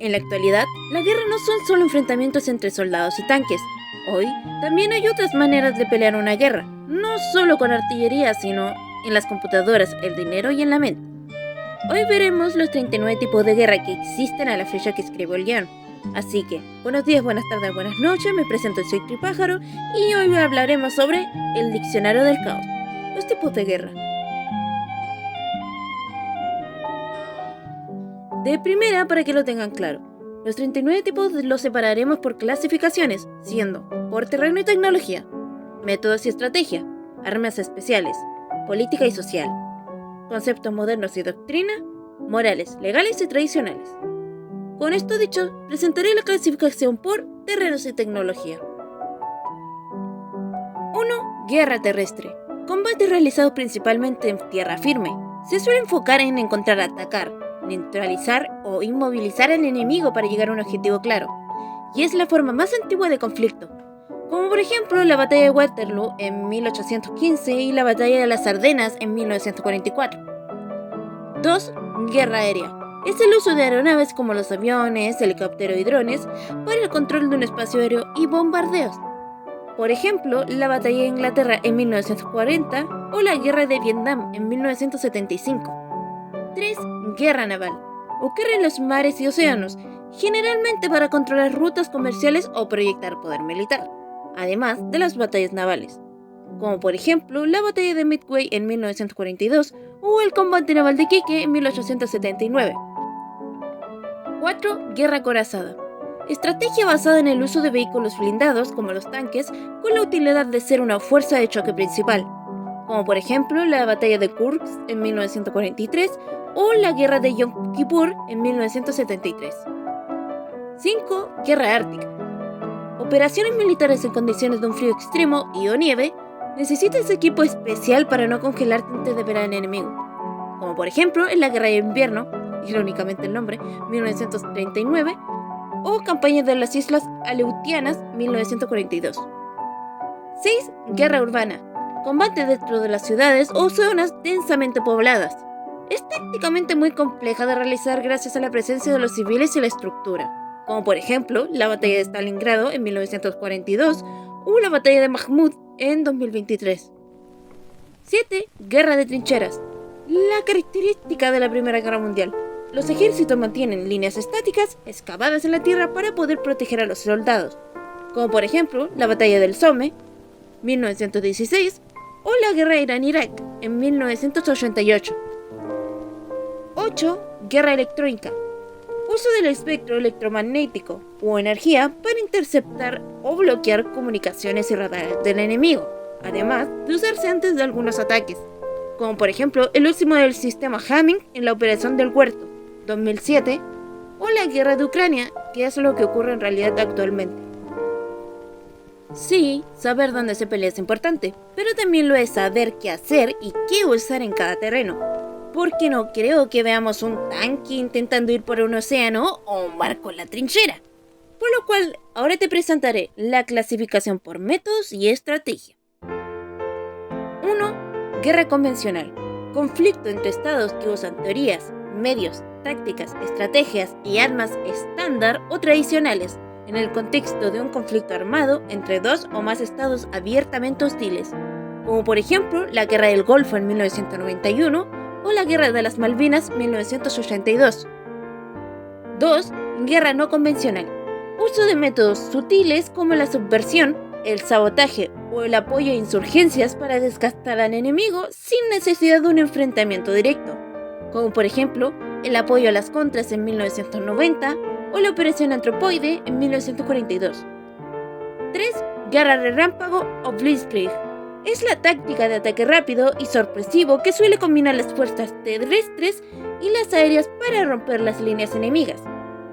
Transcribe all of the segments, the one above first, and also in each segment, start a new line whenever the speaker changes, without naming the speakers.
En la actualidad, la guerra no son solo enfrentamientos entre soldados y tanques. Hoy, también hay otras maneras de pelear una guerra, no solo con artillería, sino en las computadoras, el dinero y en la mente. Hoy veremos los 39 tipos de guerra que existen a la fecha que escribo el guión. Así que, buenos días, buenas tardes, buenas noches, me presento, soy Tripájaro y hoy hablaremos sobre el diccionario del caos, los tipos de guerra. De primera, para que lo tengan claro, los 39 tipos los separaremos por clasificaciones, siendo por terreno y tecnología, métodos y estrategia, armas especiales, política y social, conceptos modernos y doctrina, morales, legales y tradicionales. Con esto dicho, presentaré la clasificación por terrenos y tecnología. 1. Guerra terrestre. Combate realizado principalmente en tierra firme. Se suele enfocar en encontrar, atacar, neutralizar o inmovilizar al enemigo para llegar a un objetivo claro, y es la forma más antigua de conflicto, como por ejemplo la batalla de Waterloo en 1815 y la batalla de las Ardenas en 1944. 2. Guerra aérea. Es el uso de aeronaves como los aviones, helicópteros y drones para el control de un espacio aéreo y bombardeos. Por ejemplo, la batalla de Inglaterra en 1940 o la guerra de Vietnam en 1975. 3. Guerra naval. Ocurre en los mares y océanos, generalmente para controlar rutas comerciales o proyectar poder militar, además de las batallas navales, como por ejemplo la batalla de Midway en 1942 o el combate naval de Iquique en 1879. 4. Guerra acorazada. Estrategia basada en el uso de vehículos blindados como los tanques con la utilidad de ser una fuerza de choque principal, como por ejemplo la batalla de Kursk en 1943 o la guerra de Yom Kippur en 1973. 5. Guerra ártica. Operaciones militares en condiciones de un frío extremo y o nieve necesitan equipo especial para no congelarte antes de ver al enemigo, como por ejemplo en la guerra de invierno, irónicamente el nombre, 1939, o campañas de las Islas Aleutianas, 1942. 6. Guerra urbana. Combate dentro de las ciudades o zonas densamente pobladas. Es tácticamente muy compleja de realizar gracias a la presencia de los civiles y la estructura, como por ejemplo la batalla de Stalingrado en 1942 o la batalla de Mahmud en 2023. 7. Guerra de trincheras. La característica de la Primera Guerra Mundial. Los ejércitos mantienen líneas estáticas excavadas en la tierra para poder proteger a los soldados, como por ejemplo la batalla del Somme, 1916, o la guerra Irán-Irak en 1988. 8. Guerra electrónica. Uso del espectro electromagnético o energía para interceptar o bloquear comunicaciones y radares del enemigo, además de usarse antes de algunos ataques, como por ejemplo el último del sistema Hamming en la Operación del Huerto, 2007, o la guerra de Ucrania, que es lo que ocurre en realidad actualmente. Sí, saber dónde se pelea es importante, pero también lo es saber qué hacer y qué usar en cada terreno, porque no creo que veamos un tanque intentando ir por un océano o un barco en la trinchera. Por lo cual, ahora te presentaré la clasificación por métodos y estrategia. 1. Guerra convencional. Conflicto entre estados que usan teorías, medios, tácticas, estrategias y armas estándar o tradicionales en el contexto de un conflicto armado entre dos o más estados abiertamente hostiles, como por ejemplo la Guerra del Golfo en 1991 o la Guerra de las Malvinas 1982. 2. Guerra no convencional. Uso de métodos sutiles como la subversión, el sabotaje o el apoyo a insurgencias para desgastar al enemigo sin necesidad de un enfrentamiento directo, como por ejemplo el apoyo a las contras en 1990 o la Operación Antropoide en 1942. 3. Guerra relámpago o Blitzkrieg. Es la táctica de ataque rápido y sorpresivo que suele combinar las fuerzas terrestres y las aéreas para romper las líneas enemigas,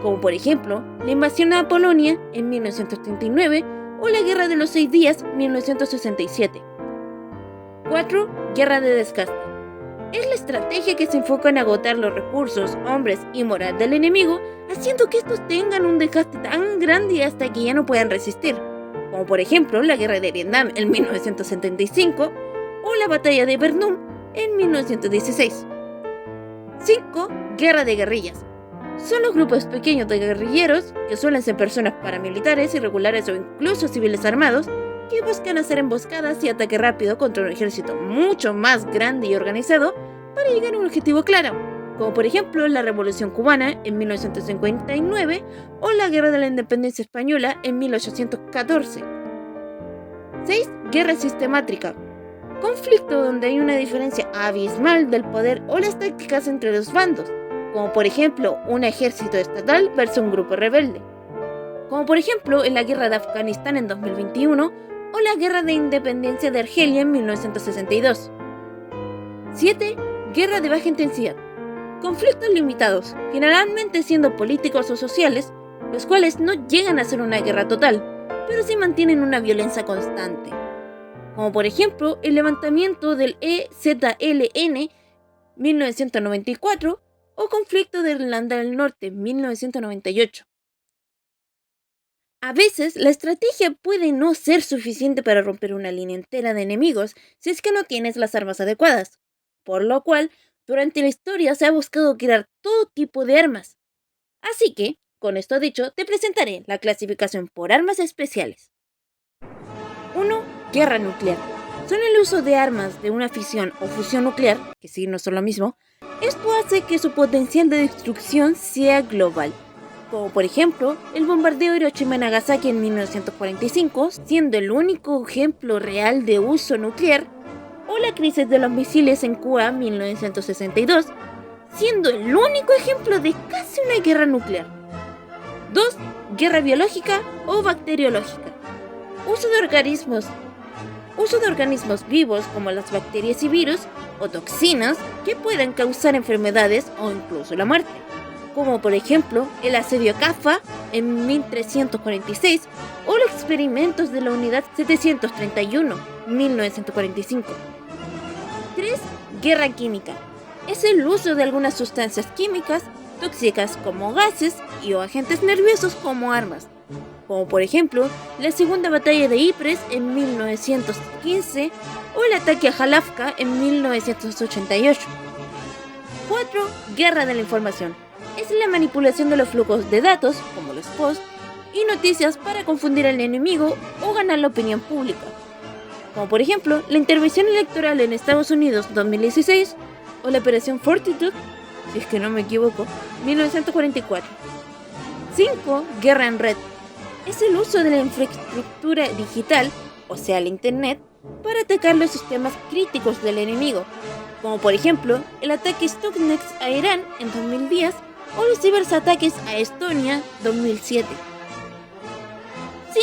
como por ejemplo la invasión a Polonia en 1939 o la Guerra de los 6 Días 1967. 4. Guerra de desgaste. Es la estrategia que se enfoca en agotar los recursos, hombres y moral del enemigo, haciendo que estos tengan un desgaste tan grande hasta que ya no puedan resistir, como por ejemplo la Guerra de Vietnam en 1975 o la Batalla de Verdun en 1916. 5. Guerra de guerrillas. Son los grupos pequeños de guerrilleros, que suelen ser personas paramilitares, irregulares o incluso civiles armados, que buscan hacer emboscadas y ataque rápido contra un ejército mucho más grande y organizado para llegar a un objetivo claro, como por ejemplo la Revolución Cubana en 1959 o la Guerra de la Independencia Española en 1814. 6. Guerra sistemática. Conflicto donde hay una diferencia abismal del poder o las tácticas entre los bandos, como por ejemplo un ejército estatal versus un grupo rebelde, como por ejemplo en la guerra de Afganistán en 2021 o la guerra de independencia de Argelia en 1962. 7. Guerra de baja intensidad. Conflictos limitados, generalmente siendo políticos o sociales, los cuales no llegan a ser una guerra total, pero sí mantienen una violencia constante, como por ejemplo el levantamiento del EZLN 1994 o conflicto de Irlanda del Norte 1998. A veces la estrategia puede no ser suficiente para romper una línea entera de enemigos si es que no tienes las armas adecuadas, por lo cual durante la historia se ha buscado crear todo tipo de armas. Así que, con esto dicho, te presentaré la clasificación por armas especiales. 1. Guerra nuclear. Son el uso de armas de una fisión o fusión nuclear, que sí no son lo mismo. Esto hace que su potencial de destrucción sea global, como por ejemplo el bombardeo de Hiroshima y Nagasaki en 1945, siendo el único ejemplo real de uso nuclear, o la crisis de los misiles en Cuba en 1962, siendo el único ejemplo de casi una guerra nuclear. 2. Guerra biológica o bacteriológica. Uso de organismos vivos como las bacterias y virus o toxinas que pueden causar enfermedades o incluso la muerte, como por ejemplo el asedio a Caffa en 1346 o los experimentos de la unidad 731, 1945. 3. Guerra química. Es el uso de algunas sustancias químicas tóxicas como gases y o agentes nerviosos como armas, como por ejemplo la Segunda Batalla de Ypres en 1915 o el ataque a Jalafka en 1988. 4. Guerra de la información. Es la manipulación de los flujos de datos, como los posts y noticias para confundir al enemigo o ganar la opinión pública, como por ejemplo la intervención electoral en Estados Unidos 2016 o la Operación Fortitude, si es que no me equivoco, 1944. 5. Guerra en red. Es el uso de la infraestructura digital, o sea, el Internet, para atacar los sistemas críticos del enemigo, como por ejemplo el ataque Stuxnet a Irán en 2010 o los ciberataques a Estonia 2007. Sí,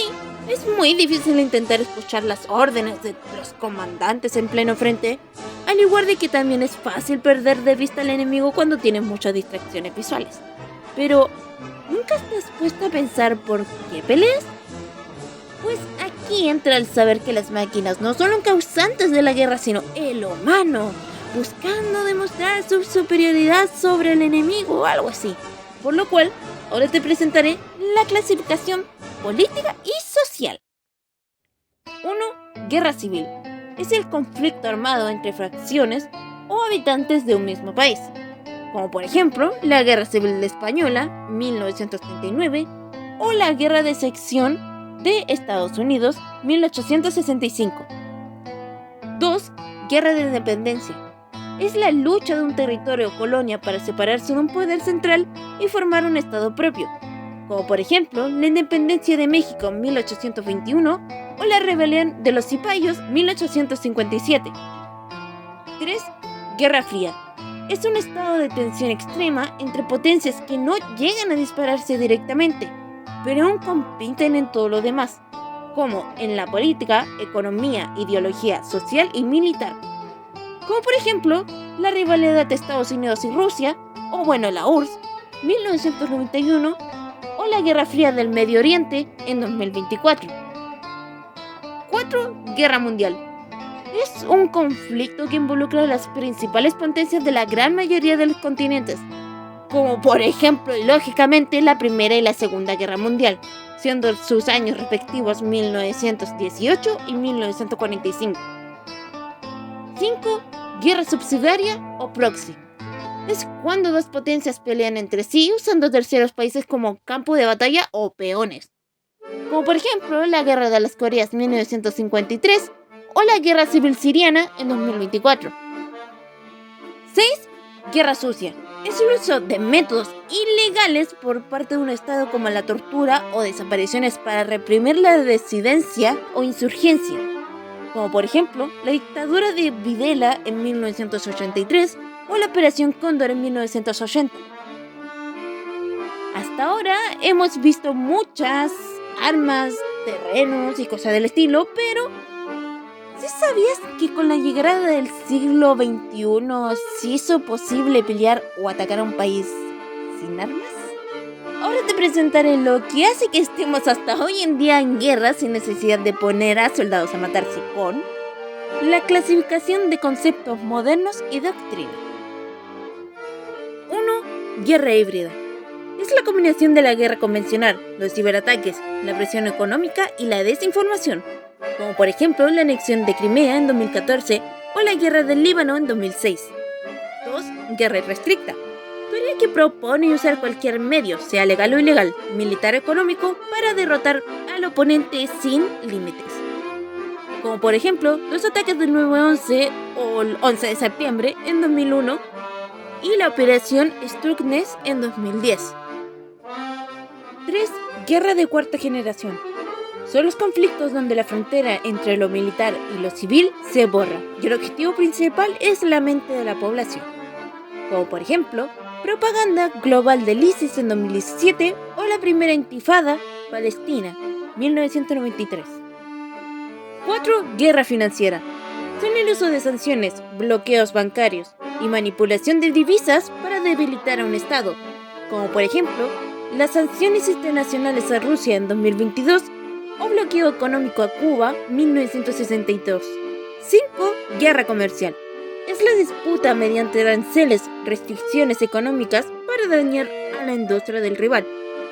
es muy difícil intentar escuchar las órdenes de los comandantes en pleno frente, al igual de que también es fácil perder de vista al enemigo cuando tienes muchas distracciones visuales. Pero, ¿nunca te has puesto a pensar por qué peleas? Pues aquí entra el saber que las máquinas no son los causantes de la guerra, sino el humano, buscando demostrar su superioridad sobre el enemigo o algo así. Por lo cual, ahora te presentaré la clasificación política y social. 1. Guerra civil. Es el conflicto armado entre fracciones o habitantes de un mismo país, como por ejemplo la Guerra Civil Española 1939 o la Guerra de Secesión de Estados Unidos 1865. 2. Guerra de independencia. Es la lucha de un territorio o colonia para separarse de un poder central y formar un estado propio, como por ejemplo la independencia de México en 1821 o la rebelión de los cipayos 1857. 3. Guerra Fría. Es un estado de tensión extrema entre potencias que no llegan a dispararse directamente, pero aún compiten en todo lo demás, como en la política, economía, ideología social y militar, como por ejemplo la rivalidad de Estados Unidos y Rusia, o bueno, la URSS 1991, o la Guerra Fría del Medio Oriente en 2024. 4. Guerra Mundial. Es un conflicto que involucra a las principales potencias de la gran mayoría de los continentes, como por ejemplo y lógicamente la Primera y la Segunda Guerra Mundial, siendo sus años respectivos 1918 y 1945. 5. Guerra subsidiaria o proxy. Es cuando dos potencias pelean entre sí usando terceros países como campo de batalla o peones, como por ejemplo la Guerra de las Coreas 1953 o la Guerra Civil Siriana en 2024. 6. Guerra sucia. Es el uso de métodos ilegales por parte de un Estado como la tortura o desapariciones para reprimir la disidencia o insurgencia, como por ejemplo la dictadura de Videla en 1983 o la Operación Cóndor en 1980. Hasta ahora hemos visto muchas armas, terrenos y cosas del estilo, pero ¿sí sabías que con la llegada del siglo XXI se hizo posible pelear o atacar a un país sin armas? Ahora te presentaré lo que hace que estemos hasta hoy en día en guerra sin necesidad de poner a soldados a matarse con la clasificación de conceptos modernos y doctrina. 1. Guerra híbrida. Es la combinación de la guerra convencional, los ciberataques, la presión económica y la desinformación, como por ejemplo la anexión de Crimea en 2014 o la guerra del Líbano en 2006. 2. Guerra irrestricta. Teoría que propone usar cualquier medio, sea legal o ilegal, militar o económico, para derrotar al oponente sin límites, como por ejemplo los ataques del 9/11 o el 11 de septiembre en 2001 y la operación Stuxnet en 2010. 3. Guerra de cuarta generación. Son los conflictos donde la frontera entre lo militar y lo civil se borra y el objetivo principal es la mente de la población, como por ejemplo propaganda global del ISIS en 2017 o la primera intifada Palestina 1993. 4. Guerra financiera. Son el uso de sanciones, bloqueos bancarios y manipulación de divisas para debilitar a un Estado, como por ejemplo las sanciones internacionales a Rusia en 2022 o bloqueo económico a Cuba 1962. 5. Guerra comercial. Es la disputa mediante aranceles, restricciones económicas para dañar a la industria del rival,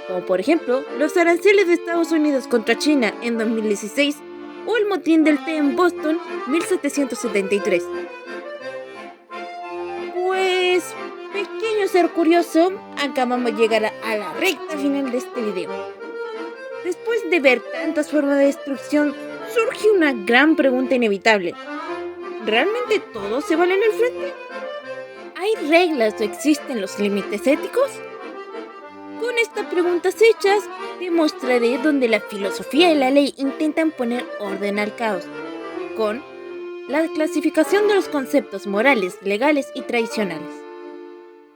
como por ejemplo los aranceles de Estados Unidos contra China en 2016 o el motín del té en Boston 1773. Pues, pequeño ser curioso, acabamos de llegar a la recta final de este video. Después de ver tantas formas de destrucción, surge una gran pregunta inevitable. ¿Realmente todo se vale en el frente? ¿Hay reglas o existen los límites éticos? Con estas preguntas hechas, te mostraré donde la filosofía y la ley intentan poner orden al caos, con la clasificación de los conceptos morales, legales y tradicionales.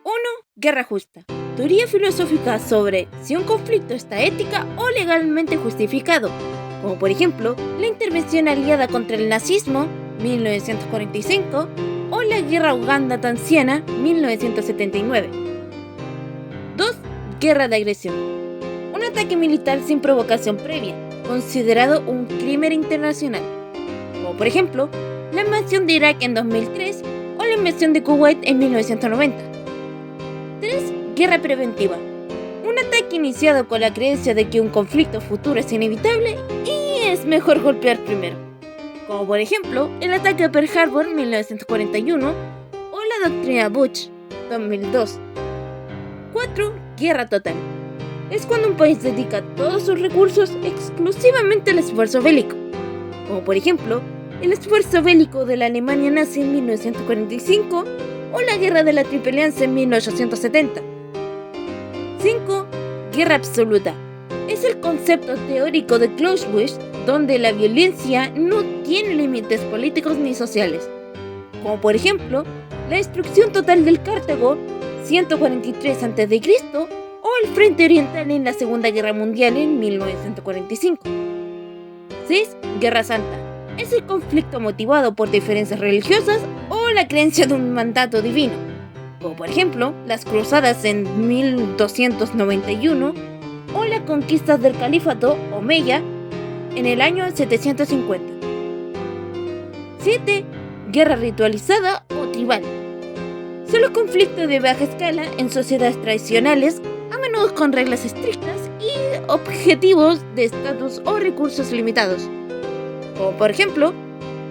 1. Guerra justa. Teoría filosófica sobre si un conflicto está ética o legalmente justificado, como por ejemplo la intervención aliada contra el nazismo 1945 o la guerra uganda-tanziana 1979. 2. Guerra de agresión. Un ataque militar sin provocación previa, considerado un crimen internacional, como por ejemplo la invasión de Irak en 2003 o la invasión de Kuwait en 1990. 3. Guerra preventiva. Un ataque iniciado con la creencia de que un conflicto futuro es inevitable y es mejor golpear primero, como por ejemplo el ataque a Pearl Harbor 1941 o la doctrina Bush 2002. 4. Guerra total. Es cuando un país dedica todos sus recursos exclusivamente al esfuerzo bélico, como por ejemplo el esfuerzo bélico de la Alemania nazi en 1945 o la guerra de la Triple Alianza en 1870. 5. Guerra absoluta. Es el concepto teórico de Clausewitz donde la violencia no tiene límites políticos ni sociales, como por ejemplo la destrucción total del Cartago 143 a.C. o el Frente Oriental en la Segunda Guerra Mundial en 1945. 6. Guerra Santa. Es el conflicto motivado por diferencias religiosas o la creencia de un mandato divino, como por ejemplo las cruzadas en 1291 o la conquista del califato omeya en el año 750. 7. Guerra ritualizada o tribal. Son los conflictos de baja escala en sociedades tradicionales, a menudo con reglas estrictas y objetivos de estatus o recursos limitados, como por ejemplo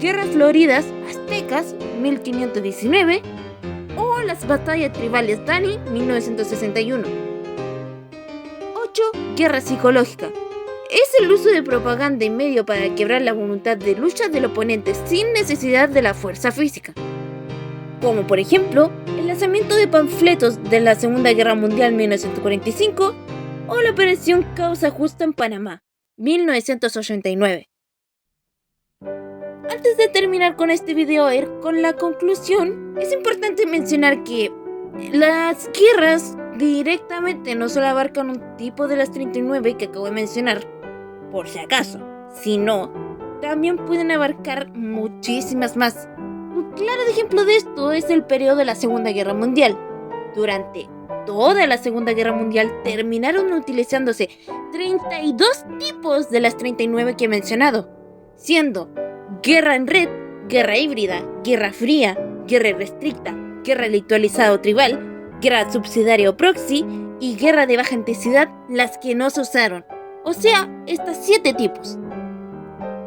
guerras floridas aztecas 1519 o las batallas tribales Dani, 1961. 8. Guerra psicológica. Es el uso de propaganda y medio para quebrar la voluntad de lucha del oponente sin necesidad de la fuerza física. Como por ejemplo, el lanzamiento de panfletos de la Segunda Guerra Mundial 1945 o la Operación Causa Justa en Panamá, 1989. Antes de terminar con este video, con la conclusión, es importante mencionar que las guerras directamente no solo abarcan un tipo de las 39 que acabo de mencionar, por si acaso, sino también pueden abarcar muchísimas más. Un claro ejemplo de esto es el periodo de la Segunda Guerra Mundial. Durante toda la Segunda Guerra Mundial terminaron utilizándose 32 tipos de las 39 que he mencionado, siendo guerra en red, guerra híbrida, guerra fría, guerra restricta, guerra ritualizada o tribal, guerra subsidiaria o proxy y guerra de baja intensidad las que no se usaron. O sea, estas 7 tipos.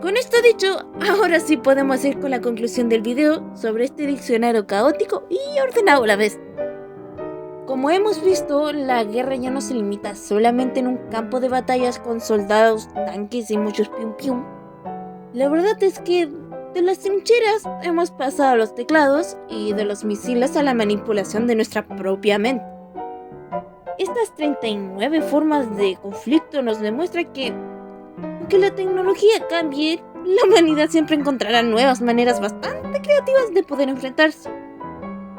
Con esto dicho, ahora sí podemos ir con la conclusión del video sobre este diccionario caótico y ordenado a la vez. Como hemos visto, la guerra ya no se limita solamente en un campo de batallas con soldados, tanques y muchos pium pium. La verdad es que de las trincheras hemos pasado a los teclados y de los misiles a la manipulación de nuestra propia mente. Estas 39 formas de conflicto nos demuestran que, aunque la tecnología cambie, la humanidad siempre encontrará nuevas maneras bastante creativas de poder enfrentarse.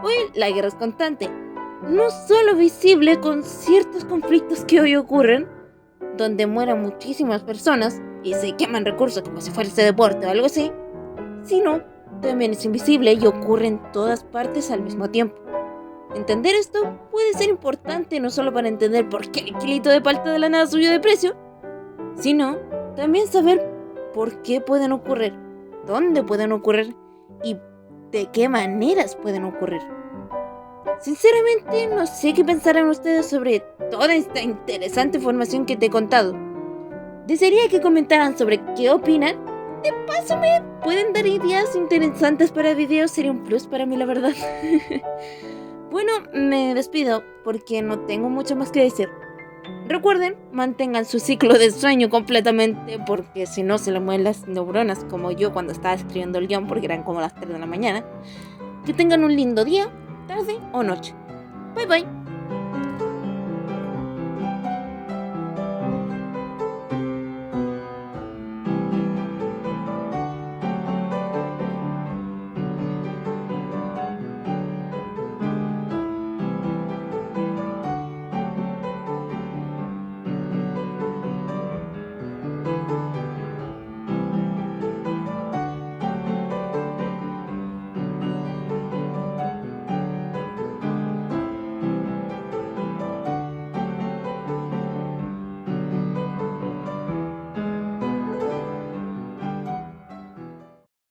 Hoy la guerra es constante, no solo visible con ciertos conflictos que hoy ocurren, donde mueren muchísimas personas y se queman recursos como si fuese deporte o algo así, sino también es invisible y ocurre en todas partes al mismo tiempo. Entender esto puede ser importante no solo para entender por qué el kilito de palta de la nada subió de precio, sino también saber por qué pueden ocurrir, dónde pueden ocurrir y de qué maneras pueden ocurrir. Sinceramente no sé qué pensarán ustedes sobre toda esta interesante información que te he contado. Desearía que comentaran sobre qué opinan. De paso me pueden dar ideas interesantes para videos, sería un plus para mí la verdad. Bueno, me despido porque no tengo mucho más que decir. Recuerden, mantengan su ciclo de sueño completamente porque si no se le mueven las neuronas como yo cuando estaba escribiendo el guión porque eran como las 3 de la mañana. Que tengan un lindo día, tarde o noche. Bye bye.